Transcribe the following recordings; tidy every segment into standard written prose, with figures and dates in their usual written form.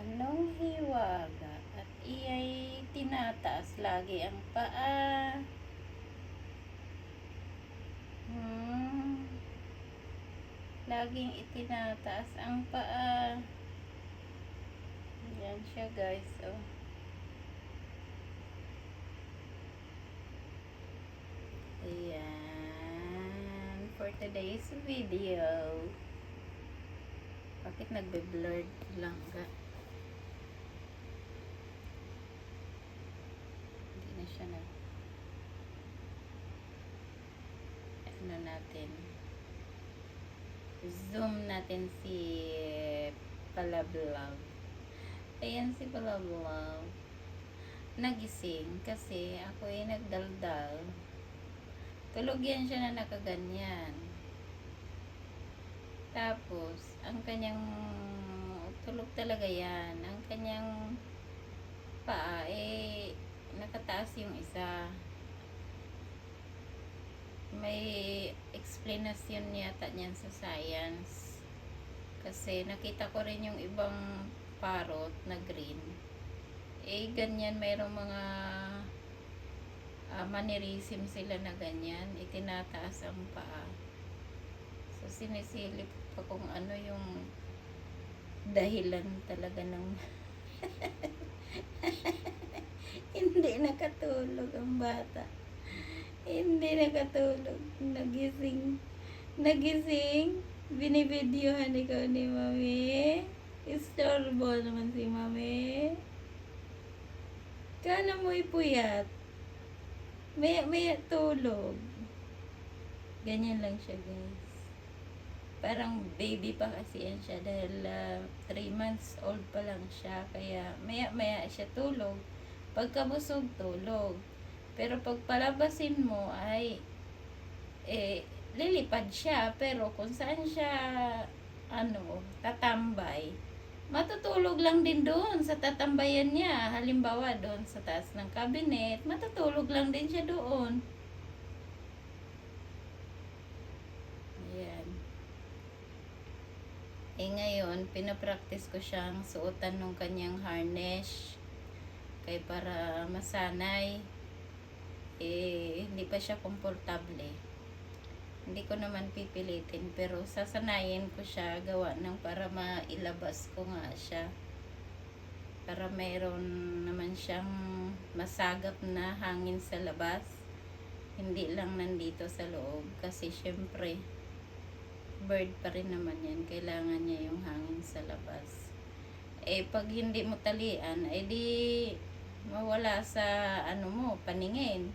Anong hiwaga at iya'y tinataas lagi ang paa. Laging itinataas ang paa. Yan siya guys, oh. Ayan. For today's video. Bakit nagbe-blurred lang ka? Hindi na siya na. Ano natin? Zoom natin si Palablav. Ayan si Palablav. Nagising kasi ako ay nagdaldal. Tulog yan siya na nakaganyan. Tapos, ang kanyang tulog talaga yan. Ang kanyang paa eh nakataas yung isa. May explanation yata niyan sa science. Kasi nakita ko rin yung ibang parrot na green. Eh ganyan, mayroong mga mannerism sila na ganyan. Itinataas ang paa. So sinisilip pa kung ano yung dahilan talaga ng hindi nakatulog ang bata. Hindi nakatulog. Nagising. Binibidyohan ikaw ni Mami. Istorbo naman si Mami. Kala mo ipuyat. May tulog. Ganyan lang siya guys. Parang baby pa kasi yan siya dahil 3 months old pa lang siya. Kaya maya siya tulog. Pagkabusog tulog. Pero pag palabasin mo ay lilipad siya. Pero kung saan siya tatambay, matutulog lang din doon sa tatambayan niya. Halimbawa doon sa taas ng cabinet, matutulog lang din siya doon. Ayan. Ngayon, pinapractice ko siyang suotan ng kanyang harness. Kaya para masanay. Hindi pa siya komportable. Hindi ko naman pipilitin, pero sasanayin ko siya gawa ng para mailabas ko nga siya. Para mayroon naman siyang masagap na hangin sa labas. Hindi lang nandito sa loob. Kasi syempre, bird pa rin naman yan. Kailangan niya yung hangin sa labas. Pag hindi mo talian, di mawala sa paningin.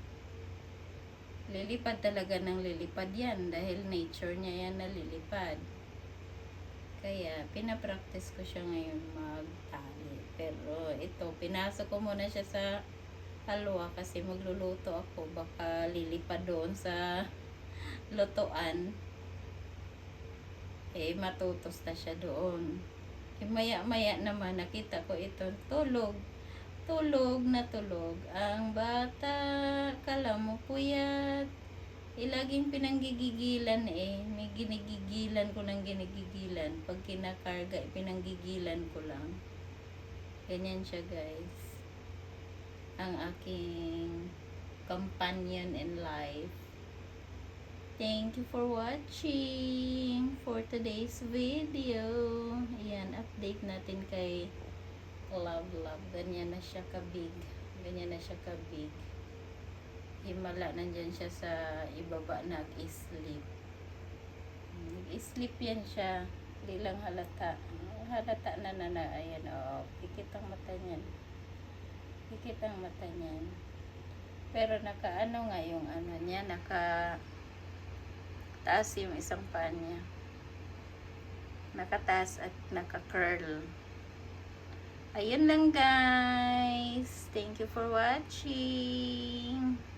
Lilipad talaga ng lilipad yan dahil nature niya yan na lilipad. Kaya pinapractice ko siya ngayon magtali. Pero ito, pinasok ko muna siya sa halwa kasi magluluto ako. Baka lilipad doon sa lutuan. Matutos na siya doon. Maya-maya naman nakita ko ito, tulog na tulog ang bata. Kala mo puyat. Laging pinanggigigilan may ginigigilan ko ng ginigigilan. Pag kinakarga, pinanggigilan ko lang. Ganyan siya guys. Ang aking companion in life. Thank you for watching for today's video. Ayan, update natin kay Love. Ganyan na siya kabig. Himala, nandyan siya sa ibaba, nag-sleep. Nag-sleep yan siya. Hindi lang halata. Halata na. Ayan, kikitang mata niyan. Pero naka-ano nga yung niya, taas yung isang paa niya. Nakataas at naka-curl. Ayun lang guys. Thank you for watching.